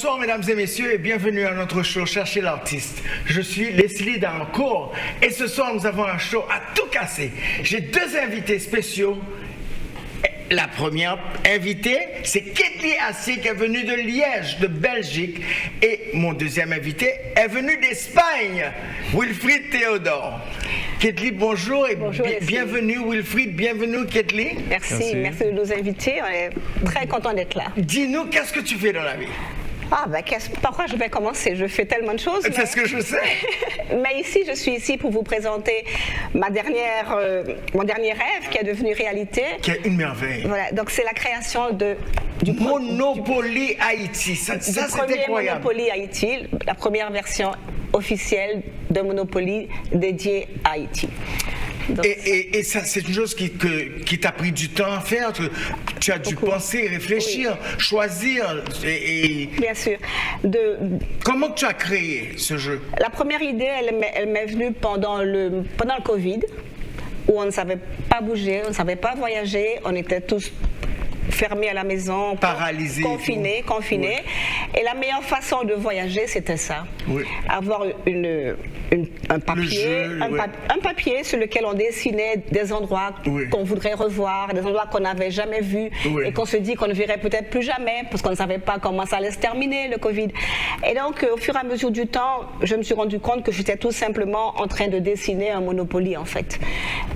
Bonsoir mesdames et messieurs et bienvenue à notre show Cherchez l'artiste. Je suis Leslie Darancourt et ce soir nous avons un show à tout casser. J'ai deux invités spéciaux. La première invitée, c'est Ketli Assier qui est venue de Liège, de Belgique. Et mon deuxième invité est venu d'Espagne, Wilfried Théodore. Ketli, bonjour et bonjour, bienvenue Wilfried, bienvenue Ketli. Merci de nous inviter, on est très content d'être là. Dis-nous, qu'est-ce que tu fais dans la vie? Par quoi je vais commencer? Je fais tellement de choses. C'est ce que je sais. Mais ici, je suis ici pour vous présenter mon dernier rêve qui est devenu réalité. Qui est une merveille. Voilà, donc c'est la création du Monopoly Haïti. Ça c'est incroyable. Monopoly Haïti, la première version officielle de Monopoly dédiée à Haïti. Donc, et ça, c'est une chose qui t'a pris du temps à faire. Tu as dû penser, réfléchir, choisir. Bien sûr. Comment tu as créé ce jeu? La première idée, elle m'est venue pendant le Covid, où on ne savait pas bouger, on ne savait pas voyager, on était tous fermés à la maison, paralysés, confinés. Oui. Et la meilleure façon de voyager, c'était ça. Oui. Avoir un papier sur lequel on dessinait des endroits qu'on voudrait revoir, des endroits qu'on n'avait jamais vus et qu'on se dit qu'on ne verrait peut-être plus jamais parce qu'on ne savait pas comment ça allait se terminer, le Covid. Et donc, au fur et à mesure du temps, je me suis rendu compte que j'étais tout simplement en train de dessiner un Monopoly, en fait.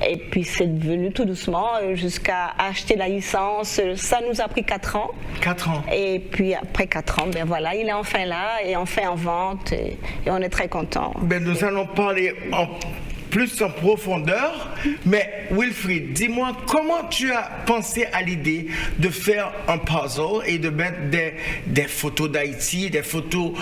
Et puis, c'est devenu tout doucement jusqu'à acheter la licence. Ça nous a pris 4 ans. 4 ans. Et puis, après 4 ans, ben voilà, il est enfin là et enfin en vente et on est très contents. Ben, nous allons parler plus en profondeur, mais Wilfried, dis-moi, comment tu as pensé à l'idée de faire un puzzle et de mettre des photos d'Haïti, des photos,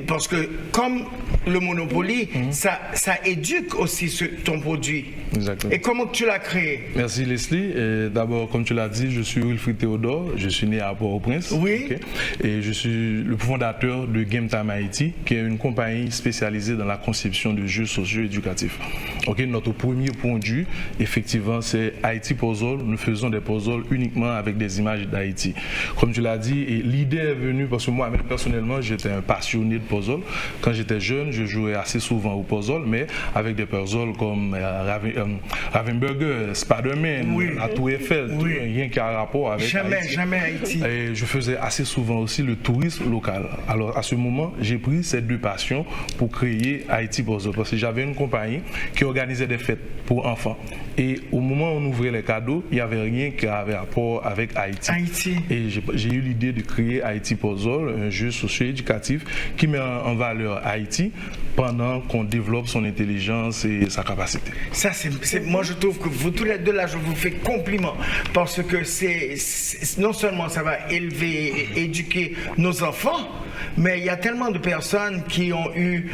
parce que comme le Monopoly, ça éduque aussi ton produit. Exactement. Et comment tu l'as créé? Merci Leslie. D'abord, comme tu l'as dit, je suis Wilfried Théodore, je suis né à Port-au-Prince. Oui. Okay. Et je suis le fondateur de Game Time Haïti, qui est une compagnie spécialisée dans la conception de jeux socio-éducatifs. Okay, notre premier produit, effectivement, c'est Haïti Puzzle. Nous faisons des puzzles uniquement avec des images d'Haïti. Comme tu l'as dit, l'idée est venue parce que moi-même, personnellement, j'étais un passionné de puzzle. Quand j'étais jeune, je jouais assez souvent au puzzle, mais avec des puzzles comme Ravenburger, Spider-Man, la Tour Eiffel, rien qui a rapport avec Haïti. Jamais Haïti. Et je faisais assez souvent aussi le tourisme local. Alors, à ce moment, j'ai pris ces deux passions pour créer Haïti Puzzle parce que j'avais une compagnie qui organisait des fêtes pour enfants. Et au moment où on ouvrait les cadeaux, il n'y avait rien qui avait rapport avec Haïti. Et j'ai eu l'idée de créer Haïti Puzzle, un jeu socio-éducatif qui met en valeur Haïti pendant qu'on développe son intelligence et sa capacité. Ça, moi je trouve que vous tous les deux là, je vous fais compliment parce que non seulement ça va élever et éduquer nos enfants, mais il y a tellement de personnes qui ont eu,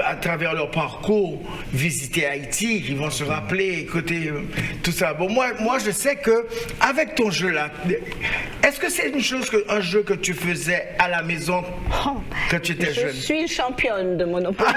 à travers leur parcours, visité Haïti, qui vont se rappeler, écouter tout ça. Bon, moi je sais que avec ton jeu là, est-ce que c'est un jeu que tu faisais à la maison quand tu étais jeune? Je suis championne de Monopoly.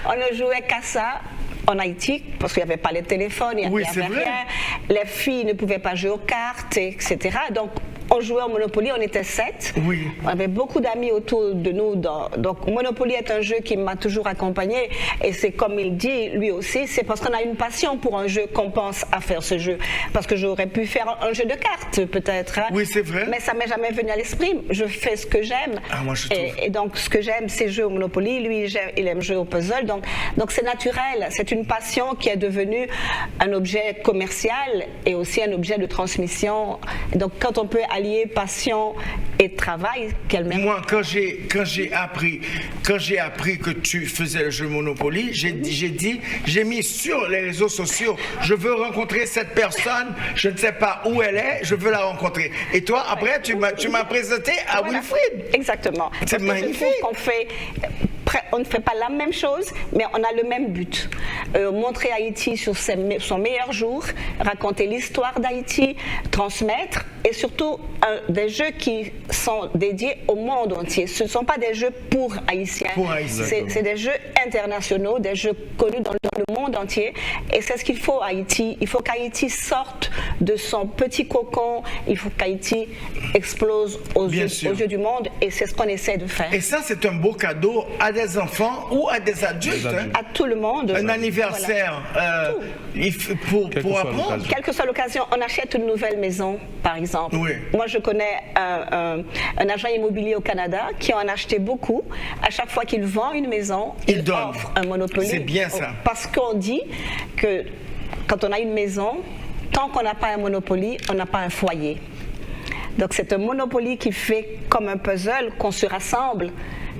On ne jouait qu'à ça en Haïti, parce qu'il n'y avait pas les téléphones, il n'y avait rien. Les filles ne pouvaient pas jouer aux cartes, etc. Donc, on jouait au Monopoly, on était 7. Oui. On avait beaucoup d'amis autour de nous. Donc, Monopoly est un jeu qui m'a toujours accompagné. Et c'est comme il dit, lui aussi, c'est parce qu'on a une passion pour un jeu qu'on pense à faire ce jeu. Parce que j'aurais pu faire un jeu de cartes, peut-être. Hein. Oui, c'est vrai. Mais ça ne m'est jamais venu à l'esprit. Je fais ce que j'aime. Moi, je trouve. Et donc, ce que j'aime, c'est jouer au Monopoly. Lui, il aime jouer au puzzle. Donc c'est naturel. C'est une passion qui est devenue un objet commercial et aussi un objet de transmission. Donc, quand on peut allier passion et travail, quelle même. Moi, quand j'ai appris que tu faisais le jeu Monopoly, j'ai mis sur les réseaux sociaux, je veux rencontrer cette personne, je ne sais pas où elle est, je veux la rencontrer. Et toi, après, tu m'as présenté à Wilfried. Exactement. C'est magnifique. On ne fait pas la même chose, mais on a le même but. Montrer Haïti sur son meilleur jour, raconter l'histoire d'Haïti, transmettre et surtout des jeux qui sont dédiés au monde entier. Ce ne sont pas des jeux pour Haïtiens. C'est des jeux internationaux, des jeux connus dans le monde entier. Et c'est ce qu'il faut à Haïti. Il faut qu'Haïti sorte de son petit cocon. Il faut qu'Haïti explose aux yeux du monde. Et c'est ce qu'on essaie de faire. Et ça, c'est un beau cadeau à des enfants ou à des adultes. À tout le monde. Un anniversaire pour apprendre. Quelle que soit l'occasion, on achète une nouvelle maison, par exemple. Oui. Moi, je connais un agent immobilier au Canada qui en a acheté beaucoup. À chaque fois qu'il vend une maison, il offre un Monopoly. C'est bien ça. Parce qu'on dit que quand on a une maison, tant qu'on n'a pas un Monopoly, on n'a pas un foyer. Donc c'est un Monopoly qui fait comme un puzzle qu'on se rassemble,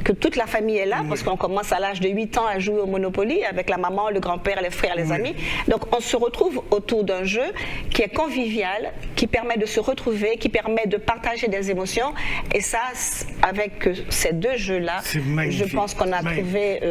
que toute la famille est là, parce qu'on commence à l'âge de 8 ans à jouer au Monopoly avec la maman, le grand-père, les frères, les amis. Donc on se retrouve autour d'un jeu qui est convivial, qui permet de se retrouver, qui permet de partager des émotions. Et ça, avec ces deux jeux-là, je pense qu'on a trouvé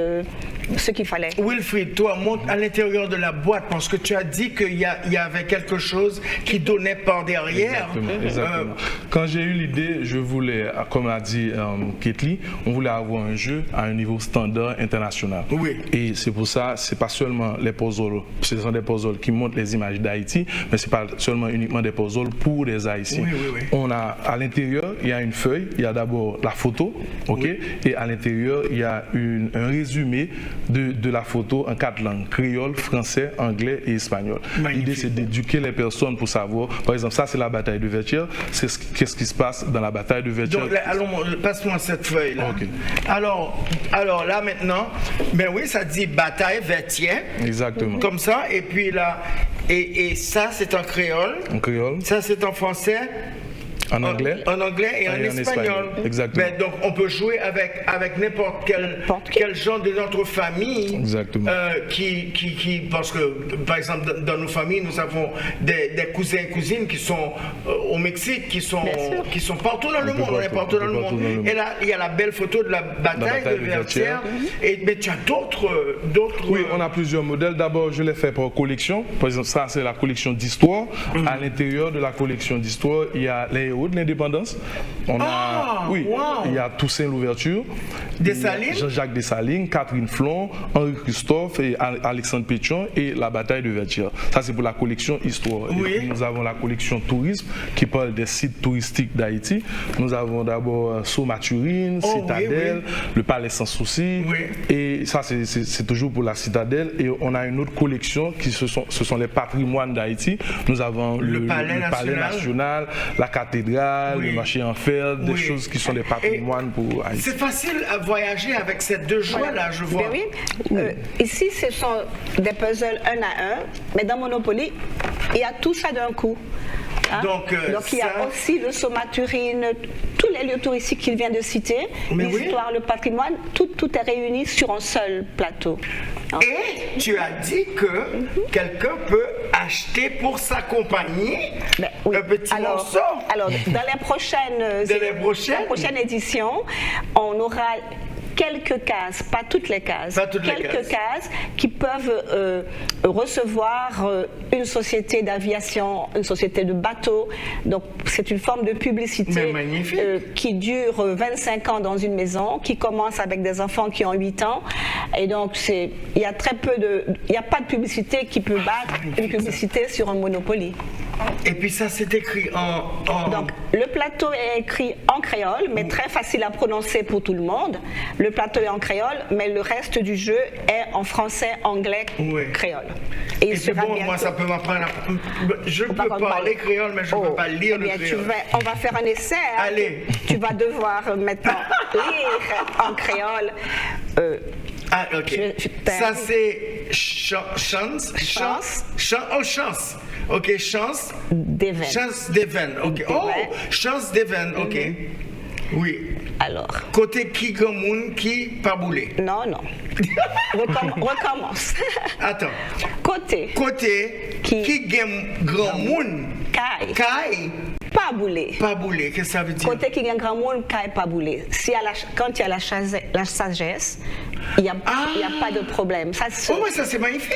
ce qu'il fallait. Wilfried, toi, monte à l'intérieur de la boîte, parce que tu as dit qu'il y avait quelque chose qui donnait par derrière. Exactement. Quand j'ai eu l'idée, je voulais, comme a dit Ketli, on voulait avoir un jeu à un niveau standard international. Oui. Et c'est pour ça, c'est pas seulement les puzzles, ce sont des puzzles qui montrent les images d'Haïti, mais c'est pas seulement uniquement des puzzles pour les Haïtiens. On a à l'intérieur, il y a une feuille, il y a d'abord la photo, et à l'intérieur, il y a un résumé de la photo en 4 langues, créole, français, anglais et espagnol. L'idée, c'est d'éduquer les personnes pour savoir, par exemple, ça c'est la bataille de Vertières, qu'est-ce qui se passe dans la bataille de Vertières. Donc, allons, passe-moi cette feuille-là. Okay. Alors là maintenant, ben oui, ça dit bataille Vertières. Exactement. Comme ça, et puis là, et ça c'est en créole. En créole. Ça c'est en français. En anglais. En anglais et en espagnol. Exactement. Ben, donc on peut jouer avec n'importe quel genre de notre famille. Exactement. Parce que par exemple dans nos familles nous avons des cousins et cousines qui sont au Mexique, qui sont partout dans le monde. On est partout dans le monde. Et là il y a la belle photo de la bataille de Vertières. Mais tu as d'autres. Oui, on a plusieurs modèles. D'abord je l'ai fait par collection. Par exemple ça c'est la collection d'histoire. À l'intérieur de la collection d'histoire il y a les héros de l'indépendance. Il y a Toussaint Louverture, Dessalines, Jean-Jacques Dessalines, Catherine Flon, Henri Christophe et Alexandre Pétion et la bataille de Vertières. Ça c'est pour la collection histoire. Et puis, nous avons la collection tourisme qui parle des sites touristiques d'Haïti. Nous avons d'abord Saut-Maturine, Citadelle, le Palais Sans Souci. Et ça c'est toujours pour la Citadelle. Et on a une autre collection qui ce sont les patrimoines d'Haïti. Nous avons le Palais National, la cathédrale, le marché en fer, des choses qui sont des patrimoines pour Haïti. C'est facile à voyager avec ces deux jeux-là, je vois. Ici, ce sont des puzzles un à un, mais dans Monopoly, il y a tout ça d'un coup. Donc il y a aussi le Saut-Maturine, tous les lieux touristiques qu'il vient de citer, l'histoire, le patrimoine, tout est réuni sur un seul plateau. Et tu as dit que quelqu'un peut acheter pour s'accompagner un petit morceau. Alors, dans les prochaines éditions, on aura quelques cases, pas toutes les cases, quelques cases qui peuvent recevoir une société d'aviation, une société de bateau. Donc c'est une forme de publicité qui dure 25 ans dans une maison, qui commence avec des enfants qui ont 8 ans. Et donc il y a pas de publicité qui peut battre une publicité sur un Monopoly. Et puis ça c'est écrit en... Donc le plateau est écrit en créole, mais très facile à prononcer pour tout le monde. Le plateau est en créole, mais le reste du jeu est en français, anglais, créole. Et puis bon, moi ça peut m'apprendre... Je peux parler créole, mais je ne peux pas lire le créole. On va faire un essai. Allez. Tu vas devoir maintenant lire en créole. Ok. Ça c'est chance. Ok, chance d'Even. Chance d'Even. Ok. Oh, chance d'Even. Ok. Oui. Alors. Côté qui grand monde qui pas boulé. Non. Recommence. Attends. Côté qui grand monde. Kai. Pas boulé. Pas boulé, qu'est-ce que ça veut dire? Côté qui gagne grand monde, kai pas boulé. Quand il y a la sagesse, il n'y a pas de problème. Ça, oui, ça c'est magnifique.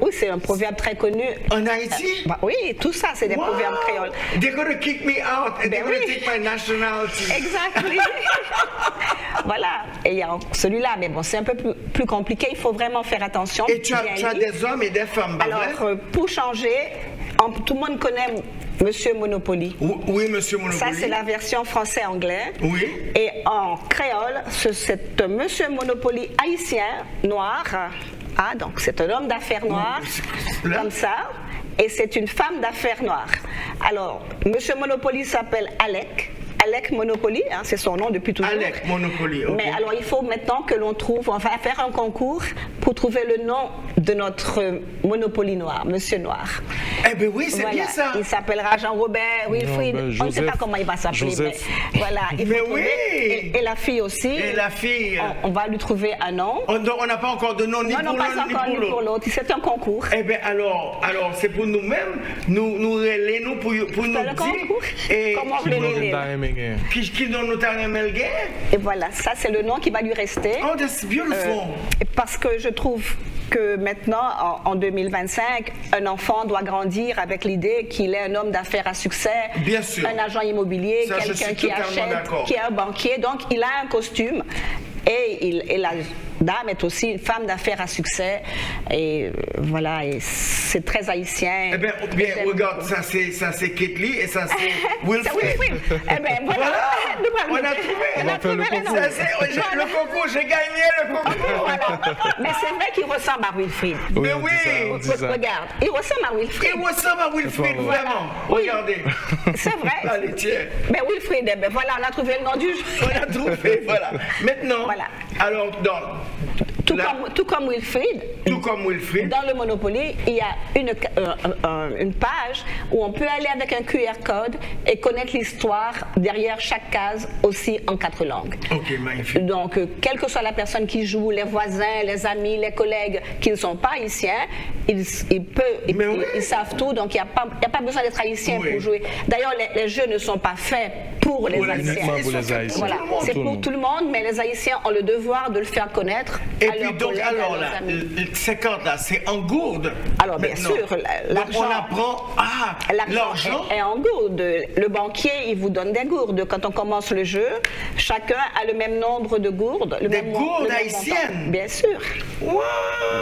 Oui, c'est un proverbe très connu. En Haïti? Oui, tout ça, c'est des proverbes créoles. They're gonna kick me out and they're gonna take my nationality. Exactement. Voilà. Et il y a celui-là, mais bon, c'est un peu plus compliqué. Il faut vraiment faire attention. Et tu as des hommes et des femmes, alors, pour changer, tout le monde connaît Monsieur Monopoly. Oui, Monsieur Monopoly. Ça, c'est la version français-anglais. Oui. Et en créole, c'est Monsieur Monopoly haïtien, noir. Ah, donc c'est un homme d'affaires noir, comme ça. Et c'est une femme d'affaires noire. Alors, Monsieur Monopoly s'appelle Alec. Alec Monopoly, hein, c'est son nom depuis toujours. Alec Monopoly, ok. Mais alors il faut maintenant que l'on trouve, on va faire un concours pour trouver le nom de notre Monopoly noir, Monsieur Noir. Eh bien oui, c'est bien ça. Il s'appellera Jean-Robert, Wilfried, on ne sait pas comment il va s'appeler, mais voilà. Il faut trouver. Et la fille aussi. Et la fille. On va lui trouver un nom. On n'a pas encore de nom ni pour l'un ni pour l'autre. C'est un concours. Eh bien alors c'est pour nous-mêmes, nous relayer nous pour nous dire. Comment vous les Qui donne nous Et voilà, ça c'est le nom qui va lui rester. Oh, that's beautiful. Parce que je trouve que maintenant, en 2025, un enfant doit grandir avec l'idée qu'il est un homme d'affaires à succès, bien sûr, un agent immobilier, quelqu'un qui achète, qui est un banquier. Donc, il a un costume et la dame est aussi une femme d'affaires à succès. Et voilà, et c'est très haïtien. Eh bien, regarde, ça c'est Ketli et ça c'est Wilfried. Eh bien, voilà. On a trouvé. On va faire le concours. Le concours, j'ai gagné le concours. Voilà. Mais c'est vrai qu'il ressemble à Wilfried. Mais oui. Regarde, il ressemble à Wilfried. Il ressemble à Wilfried, vraiment. Regardez. C'est vrai. Allez, tiens. Mais Wilfried, eh bien, voilà, on a trouvé le nom du jeu. On a trouvé, voilà. Maintenant, voilà. Alors, tout comme Wilfried, dans le Monopoly, il y a une page où on peut aller avec un QR code et connaître l'histoire derrière chaque case aussi en 4 langues. Ok, magnifique. Donc, quelle que soit la personne qui joue, les voisins, les amis, les collègues qui ne sont pas haïtiens, ils savent tout, donc il n'y a pas besoin d'être haïtien pour jouer. D'ailleurs, les jeux ne sont pas faits pour les Haïtiens. Voilà, c'est pour tout le monde, mais les Haïtiens ont le devoir de le faire connaître. Et puis donc, alors là, ces cartes là, c'est en gourde. Alors bien sûr, l'argent. On apprend, l'argent est en gourde. Le banquier, il vous donne des gourdes. Quand on commence le jeu, chacun a le même nombre de gourdes. Des gourdes haïtiennes. Bien sûr. Wow.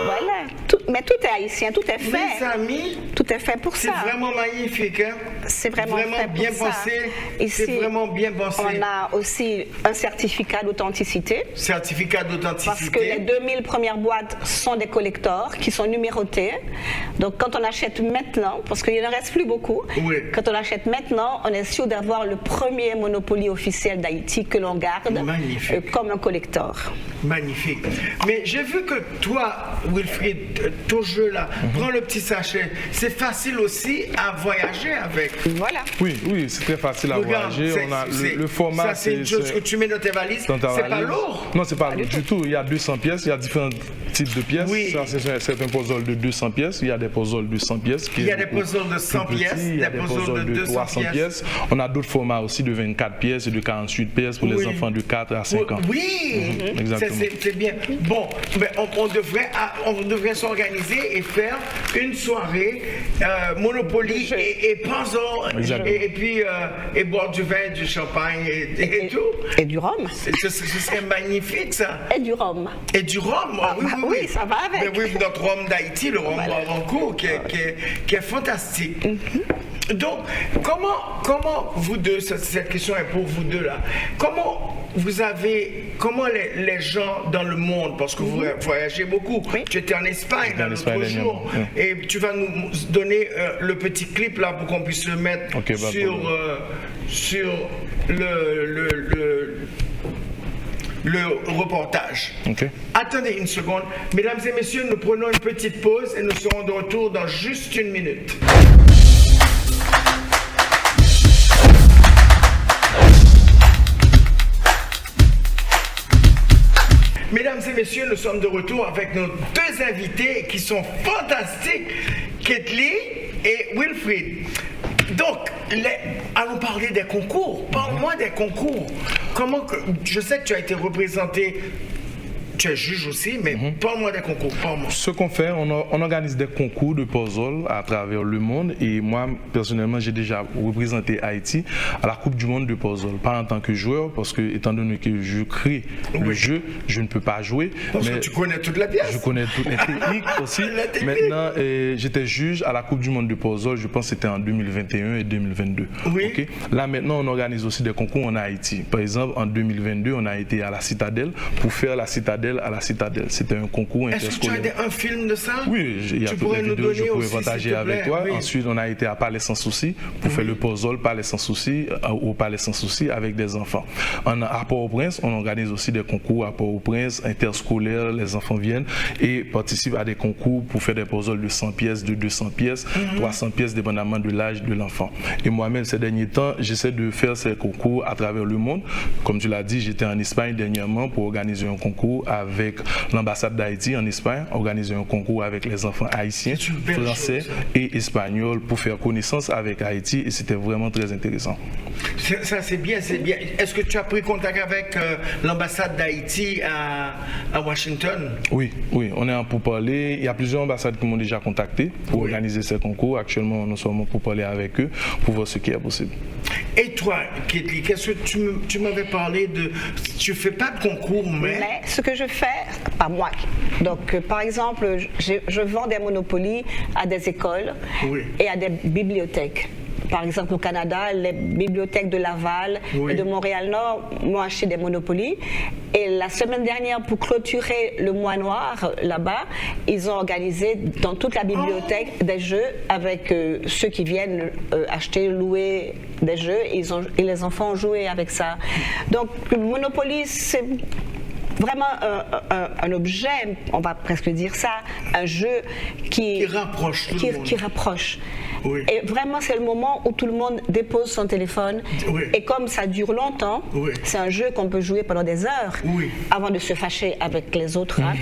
Voilà. Mais tout est haïtien, tout est fait. Mes amis, tout est fait pour ça. C'est vraiment magnifique, hein. C'est vraiment fait bien pour pensé. Ici, c'est vraiment bien pensé. On a aussi un certificat d'authenticité. Certificat d'authenticité. Parce que les 2000 premières boîtes sont des collectors qui sont numérotées. Donc quand on achète maintenant, parce qu'il ne reste plus beaucoup, quand on achète maintenant, on est sûr d'avoir le premier Monopoly officiel d'Haïti que l'on garde comme un collector. Magnifique. Mais j'ai vu que toi, Wilfried, ton jeu là, prends le petit sachet. C'est facile aussi à voyager avec. Voilà. Oui, c'est très facile à voyager. On a le format. Ça, c'est une chose que tu mets dans tes valises. C'est pas lourd. Non, c'est pas lourd du tout. Il y a 200 pièces. Il y a différents types de pièces. Oui. Ça, c'est un puzzle de 200 pièces. Il y a des puzzles de 100 pièces. Il y a des puzzles de 100 pièces. Il y a des puzzles de 300 pièces. On a d'autres formats aussi de 24 pièces et de 48 pièces pour les enfants de 4 à 5 ans. Oui, exactement. C'est bien. Bon, mais on devrait s'organiser et faire une soirée Monopoly et puzzle et puis et boire du vin, du champagne et tout. Et du rhum. Ce serait magnifique ça. Et du rhum. Et du rhum, oui, ça va avec. Mais oui, notre rhum d'Haïti, le rhum Branco, qui est fantastique. Donc, comment vous deux, cette question est pour vous deux là, comment les gens dans le monde, parce que vous voyagez beaucoup, tu étais en Espagne l'autre jour, et tu vas nous donner le petit clip là pour qu'on puisse le mettre sur le reportage. Attendez une seconde. Mesdames et messieurs, nous prenons une petite pause et nous serons de retour dans juste une minute. Mesdames et messieurs, nous sommes de retour avec nos deux invités qui sont fantastiques, Ketli et Wilfried. Donc, allons parler des concours. Parle-moi des concours. Je sais que tu as été représenté tu es juge aussi, mais parle-moi des concours, parle-moi. Ce qu'on fait, on organise des concours de puzzle à travers le monde et moi, personnellement, j'ai déjà représenté Haïti à la Coupe du Monde de puzzle. Pas en tant que joueur, parce que étant donné que je crée le jeu, je ne peux pas jouer. Parce que tu connais toute la pièce. Je connais toutes les techniques aussi. Maintenant, j'étais juge à la Coupe du Monde de puzzle, je pense que c'était en 2021 et 2022. Oui. Okay? Là, maintenant, on organise aussi des concours en Haïti. Par exemple, en 2022, on a été à la Citadelle pour faire la Citadelle à la Citadelle. C'était un concours interscolaire. Est-ce que tu as un film de ça? Oui, il y a toutes les vidéos, je pourrais partager avec toi. Oui. Ensuite, on a été à Palais Sans Souci pour faire le puzzle Palais Sans Souci au Palais Sans Souci avec des enfants. À Port-au-Prince, on organise aussi des concours à Port-au-Prince, interscolaires, les enfants viennent et participent à des concours pour faire des puzzles de 100 pièces, de 200 pièces, 300 pièces, dépendamment de l'âge de l'enfant. Et moi-même, ces derniers temps, j'essaie de faire ces concours à travers le monde. Comme tu l'as dit, j'étais en Espagne dernièrement pour organiser un concours avec l'ambassade d'Haïti en Espagne, organiser un concours avec les enfants haïtiens, français et espagnols pour faire connaissance avec Haïti et c'était vraiment très intéressant. Ça c'est bien, c'est bien. Est-ce que tu as pris contact avec l'ambassade d'Haïti à Washington? Oui, on est en pourparlers. Il y a plusieurs ambassades qui m'ont déjà contacté pour organiser ces concours. Actuellement, nous sommes en pourparlers avec eux pour voir ce qui est possible. Et toi, Ketli, qu'est-ce que tu m'avais parlé de... Tu fais pas de concours, mais ce que je fais, pas moi. Donc, par exemple, je vends des Monopoly à des écoles et à des bibliothèques. Par exemple, au Canada, les bibliothèques de Laval et de Montréal-Nord m'ont acheté des Monopoly. Et la semaine dernière, pour clôturer le mois noir, là-bas, ils ont organisé dans toute la bibliothèque des jeux avec ceux qui viennent acheter, louer des jeux. Et les enfants ont joué avec ça. Donc, le Monopoly, c'est vraiment un objet, on va presque dire ça, un jeu qui rapproche tout le monde. Qui rapproche. Oui. Et vraiment, c'est le moment où tout le monde dépose son téléphone. Oui. Et comme ça dure longtemps, c'est un jeu qu'on peut jouer pendant des heures avant de se fâcher avec les autres. Hein.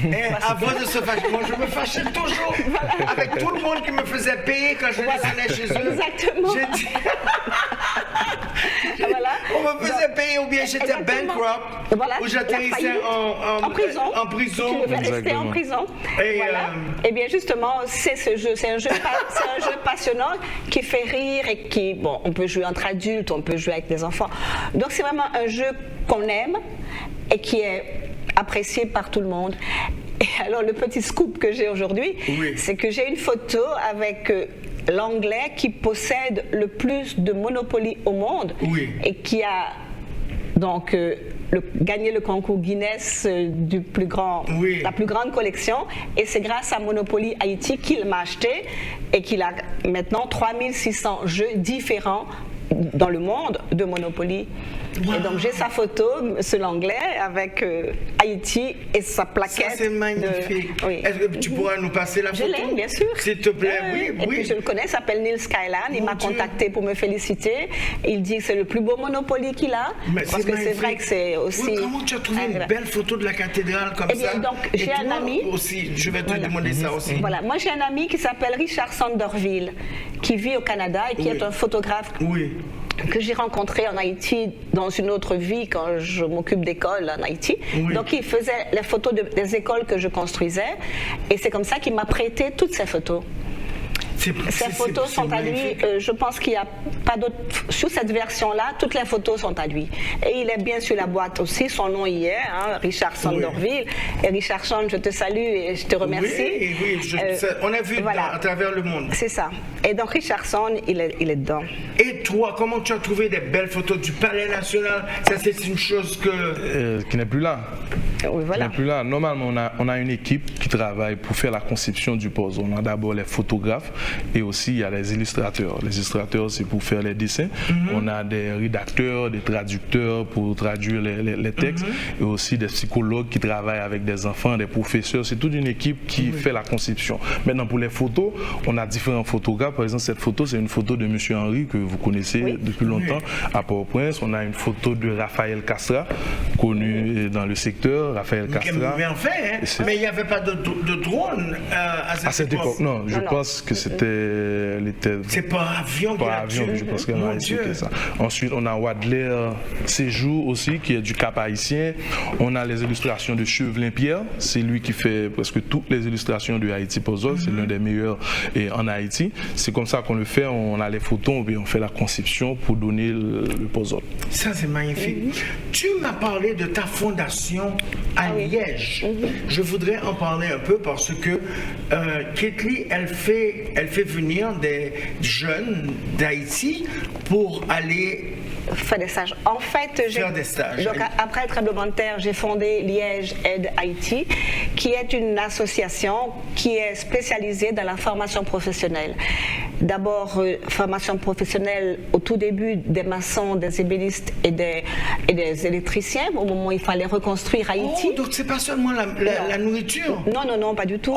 Avant de se fâcher, moi je me fâchais toujours avec tout le monde qui me faisait payer quand je descendais chez eux. Exactement. On me faisait payer ou bien j'étais bankrupt ou j'atterrissais en prison. Tu devais rester en prison. Et bien justement, c'est ce jeu, c'est un jeu passionnant qui fait rire et qui, bon, on peut jouer entre adultes, on peut jouer avec des enfants. Donc c'est vraiment un jeu qu'on aime et qui est apprécié par tout le monde. Et alors le petit scoop que j'ai aujourd'hui, c'est que j'ai une photo avec l'Anglais qui possède le plus de Monopoly au monde et qui a donc gagné le concours Guinness du plus grand, la plus grande collection, et c'est grâce à Monopoly Haïti qu'il m'a acheté et qu'il a maintenant 3600 jeux différents dans le monde de Monopoly. Et donc j'ai sa photo, M. Langlais, avec Haïti et sa plaquette. Ça c'est magnifique. Est-ce que tu pourras nous passer la photo? Je l'ai, bien sûr. S'il te plaît, Et puis je le connais, il s'appelle Neil Skyland. Il m'a contacté pour me féliciter. Il dit que c'est le plus beau Monopoly qu'il a. Parce que c'est vrai que c'est aussi... comment tu as trouvé une belle photo de la cathédrale comme ça? Bien, donc j'ai un ami... aussi, je vais te demander ça aussi. Voilà, moi j'ai un ami qui s'appelle Richard Sanderville, qui vit au Canada et qui est un photographe que j'ai rencontré en Haïti dans une autre vie quand je m'occupe d'écoles en Haïti. Donc il faisait les photos des écoles que je construisais et c'est comme ça qu'il m'a prêté toutes ces photos. Ces photos sont à lui, je pense qu'il n'y a pas d'autres. Sur cette version-là, toutes les photos sont à lui. Et il est bien sur la boîte aussi, son nom y est, hein, Richard Sanderville. Et Richard Sand, je te salue et je te remercie. On a vu à travers le monde. C'est ça. Et donc Richard Sand, il est dedans. Et toi, comment tu as trouvé des belles photos du Palais National? Ça, c'est une chose qui n'est plus là. Qui n'est plus là. Normalement, on a une équipe qui travaille pour faire la conception du puzzle. On a d'abord les photographes et aussi il y a les illustrateurs. Les illustrateurs, c'est pour faire les dessins. On a des rédacteurs, des traducteurs pour traduire les textes et aussi des psychologues qui travaillent avec des enfants, des professeurs. C'est toute une équipe qui fait la conception. Maintenant, pour les photos, on a différents photographes. Par exemple, cette photo, c'est une photo de M. Henry que vous connaissez depuis longtemps à Port-au-Prince. On a une photo de Raphaël Castra, connu dans le secteur, Raphaël Castra. Mais enfin, mais il n'y avait pas de drone à cette époque. Non, je pense que c'était... C'est pas avion qui a tué. Je pense qu'elle a expliqué ça. Ensuite, on a Wadler Séjour aussi, qui est du Cap haïtien. On a les illustrations de Chevelin Pierre. C'est lui qui fait presque toutes les illustrations de Haïti Puzzle. C'est l'un des meilleurs en Haïti. C'est comme ça qu'on le fait. On a les photos et on fait la conception pour donner le puzzle. Ça, c'est magnifique. Tu m'as parlé de ta fondation à Liège. Je voudrais en parler un peu parce que Ketli, elle fait venir des jeunes d'Haïti pour aller faire des stages. En fait, faire des stages. Donc, après le tremblement de terre, j'ai fondé Liège Aide Haïti, qui est une association qui est spécialisée dans la formation professionnelle. D'abord, formation professionnelle au tout début des maçons, des ébénistes et des électriciens, au moment où il fallait reconstruire Haïti. Oh, donc c'est pas seulement la nourriture? Non, pas du tout.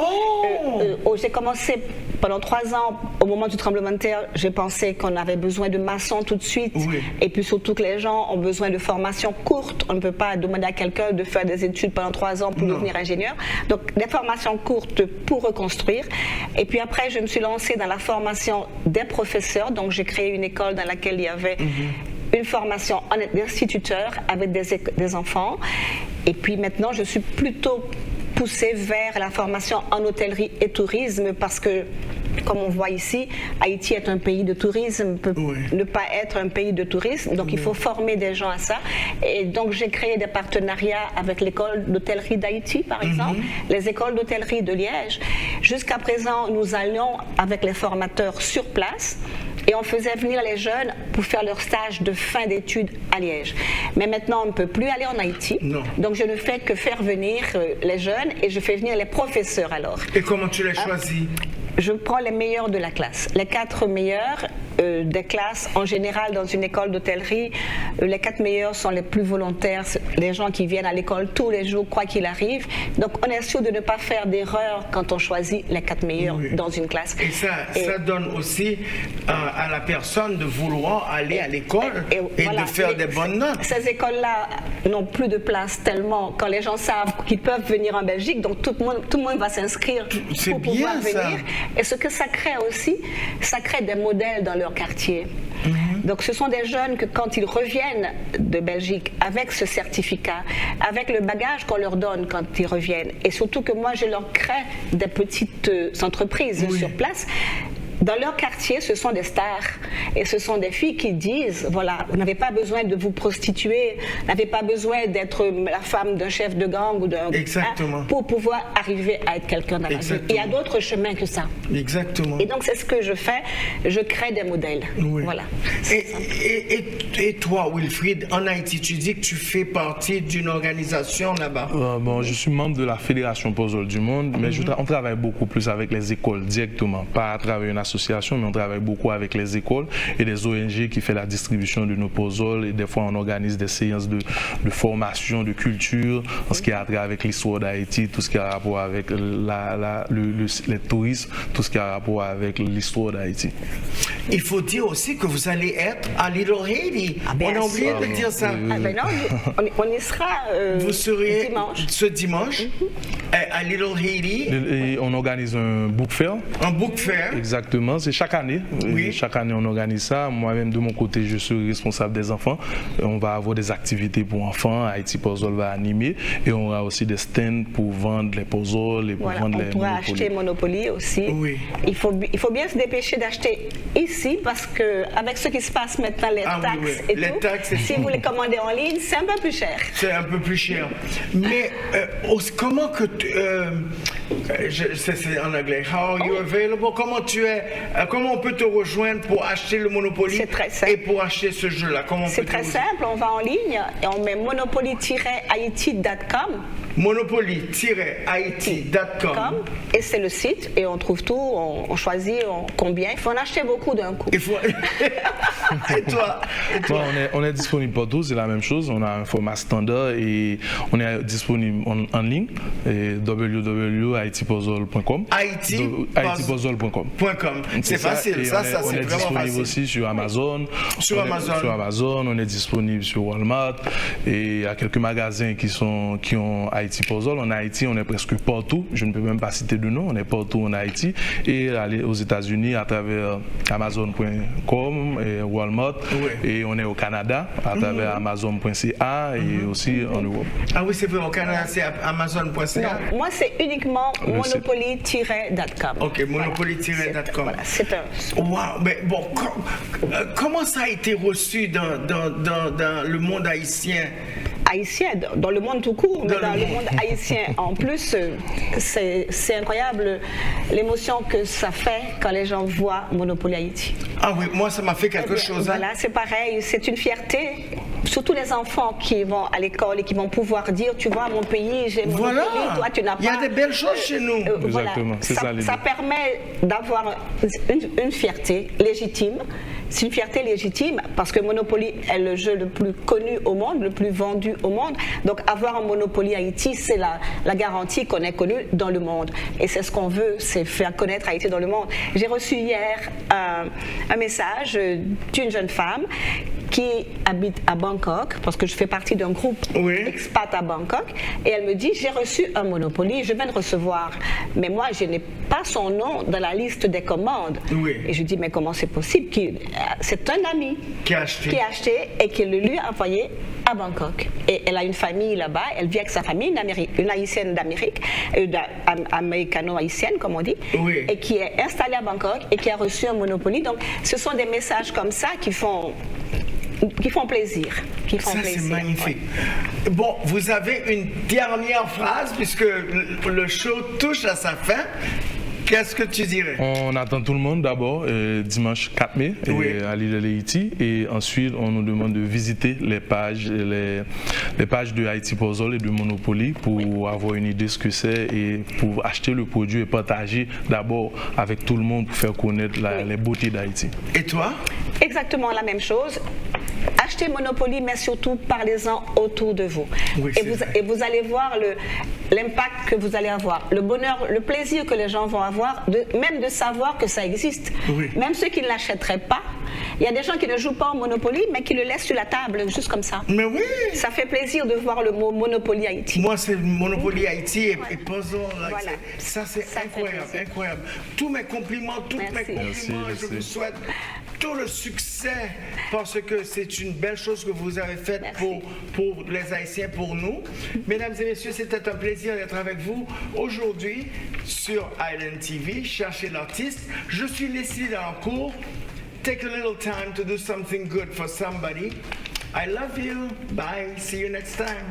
J'ai commencé pendant 3 ans, au moment du tremblement de terre, j'ai pensé qu'on avait besoin de maçons tout de suite. Et puis surtout que les gens ont besoin de formation courte. On ne peut pas demander à quelqu'un de faire des études pendant 3 ans pour devenir ingénieur. Donc des formations courtes pour reconstruire. Et puis après, je me suis lancée dans la formation des professeurs. Donc j'ai créé une école dans laquelle il y avait une formation d'instituteur avec des enfants. Et puis maintenant, je suis plutôt poussée vers la formation en hôtellerie et tourisme parce que, comme on voit ici, Haïti est un pays de tourisme, peut ne pas être un pays de tourisme, donc il faut former des gens à ça. Et donc j'ai créé des partenariats avec l'école d'hôtellerie d'Haïti, par exemple, les écoles d'hôtellerie de Liège. Jusqu'à présent, nous allions avec les formateurs sur place. Et on faisait venir les jeunes pour faire leur stage de fin d'études à Liège. Mais maintenant, on ne peut plus aller en Haïti. Donc, je ne fais que faire venir les jeunes et je fais venir les professeurs alors. Et comment tu les choisis? Je prends les meilleurs de la classe. Les 4 meilleurs des classes, en général, dans une école d'hôtellerie, les 4 meilleurs sont les plus volontaires, les gens qui viennent à l'école tous les jours, quoi qu'il arrive. Donc, on est sûr de ne pas faire d'erreur quand on choisit les 4 meilleurs dans une classe. Et ça donne aussi à la personne de vouloir aller à l'école et voilà, de faire des bonnes notes. Ces écoles-là n'ont plus de place tellement quand les gens savent qu'ils peuvent venir en Belgique, donc tout le monde va s'inscrire pour pouvoir venir. Et ce que ça crée aussi, ça crée des modèles dans leur quartier. Donc ce sont des jeunes que quand ils reviennent de Belgique avec ce certificat, avec le bagage qu'on leur donne quand ils reviennent, et surtout que moi je leur crée des petites entreprises sur place. Dans leur quartier, ce sont des stars et ce sont des filles qui disent, voilà, vous n'avez pas besoin de vous prostituer, vous n'avez pas besoin d'être la femme d'un chef de gang ou d'un... Exactement. Pour pouvoir arriver à être quelqu'un dans la vie. Il y a d'autres chemins que ça. Exactement. Et donc c'est ce que je fais, je crée des modèles. Voilà. Et toi, Wilfried, en Haïti, tu dis que tu fais partie d'une organisation là-bas. Bon, je suis membre de la Fédération Puzzle du Monde, mais on travaille beaucoup plus avec les écoles directement, pas à travers une association, mais on travaille beaucoup avec les écoles et des ONG qui font la distribution de nos puzzles, et des fois on organise des séances de formation, de culture, en ce qui a trait avec l'histoire d'Haïti, tout ce qui a rapport avec les tourismes, tout ce qui a rapport avec l'histoire d'Haïti. Il faut dire aussi que vous allez être à Little Haiti. On a oublié de dire ça. Ben non, on y sera vous serez ce dimanche à Little Haiti. Et on organise un book fair. Un book fair. Exactement. C'est chaque année. Chaque année, on organise ça. Moi-même, de mon côté, je suis responsable des enfants. On va avoir des activités pour enfants. Haïti Puzzle va animer. Et on aura aussi des stands pour vendre les puzzles et pour vendre les Monopoly. On pourra acheter Monopoly aussi. Il faut bien se dépêcher d'acheter ici parce qu'avec ce qui se passe maintenant, les taxes et tout, si vous les commandez en ligne, c'est un peu plus cher. C'est un peu plus cher. Mais comment que... c'est en anglais. How are you available? Comment on peut te rejoindre pour acheter le Monopoly et pour acheter ce jeu-là? C'est très simple, on va en ligne et on met monopoly-haiti.com. Monopoly-haiti.com. Et c'est le site et on trouve tout, on choisit combien. Il faut en acheter beaucoup d'un coup. Et toi? On est disponible partout, c'est la même chose. On a un format standard et on est disponible en ligne, www.haitipuzzle.com. haitipuzzle.com. C'est facile, ça c'est vraiment facile. On est disponible aussi sur Amazon. Sur Amazon, on est disponible sur Walmart et il y a quelques magasins qui ont Haïti Haïti Puzzle. En Haïti, on est presque partout. Je ne peux même pas citer de nom. On est partout en Haïti. Et aller aux États-Unis à travers Amazon.com et Walmart. Et on est au Canada à travers Amazon.ca et aussi en Europe. Ah oui, c'est vrai, au Canada, c'est Amazon.ca. Moi, c'est uniquement Monopoly-.com. Ok, Monopoly-.com. Voilà, c'est un... Wow, mais bon, comment ça a été reçu dans le monde haïtien? Haïtien, dans le monde tout court, mais dans le monde haïtien en plus, c'est incroyable l'émotion que ça fait quand les gens voient Monopoly Haïti. Ah oui, moi ça m'a fait quelque chose. Voilà, c'est pareil, c'est une fierté. Surtout les enfants qui vont à l'école et qui vont pouvoir dire, tu vois, mon pays, j'ai Monopoly, toi tu n'as pas. Il y a des belles choses chez nous. Exactement, c'est ça l'idée. Ça permet d'avoir une fierté légitime. C'est une fierté légitime parce que Monopoly est le jeu le plus connu au monde, le plus vendu au monde. Donc avoir un Monopoly Haïti, c'est la garantie qu'on est connu dans le monde. Et c'est ce qu'on veut, c'est faire connaître Haïti dans le monde. J'ai reçu hier un message d'une jeune femme qui habite à Bangkok, parce que je fais partie d'un groupe expat à Bangkok, et elle me dit, j'ai reçu un Monopoly, je viens de recevoir, mais moi je n'ai pas son nom dans la liste des commandes. Et je dis, mais comment c'est possible? C'est un ami qui a acheté et qui le lui a envoyé à Bangkok. Et elle a une famille là-bas, elle vit avec sa famille, une haïtienne d'Amérique, américano-haïtienne comme on dit, et qui est installée à Bangkok et qui a reçu un Monopoly. Donc ce sont des messages comme ça qui font plaisir. C'est magnifique. Bon, vous avez une dernière phrase puisque le show touche à sa fin. Qu'est-ce que tu dirais? On attend tout le monde d'abord dimanche 4 mai à l'île de Haïti et ensuite on nous demande de visiter les pages de Haïti Puzzle et de Monopoly pour avoir une idée de ce que c'est et pour acheter le produit et partager d'abord avec tout le monde pour faire connaître les beautés d'Haïti. Et toi? Exactement la même chose. Achetez Monopoly, mais surtout parlez-en autour de vous. Et vous allez voir l'impact que vous allez avoir, le bonheur, le plaisir que les gens vont avoir, même de savoir que ça existe. Même ceux qui ne l'achèteraient pas. Il y a des gens qui ne jouent pas au Monopoly, mais qui le laissent sur la table, juste comme ça. Mais oui! Ça fait plaisir de voir le mot Monopoly Haïti. Moi, c'est Monopoly Haïti et Puzzle. Ça, c'est incroyable. Tous mes compliments, je vous souhaite tout le succès parce que c'est une belle chose que vous avez faite pour les Haïtiens, pour nous. Mesdames et messieurs, c'était un plaisir d'être avec vous aujourd'hui sur Island TV. Cherchez l'artiste. Je suis Leslie Dancourt. Take a little time to do something good for somebody. I love you. Bye. See you next time.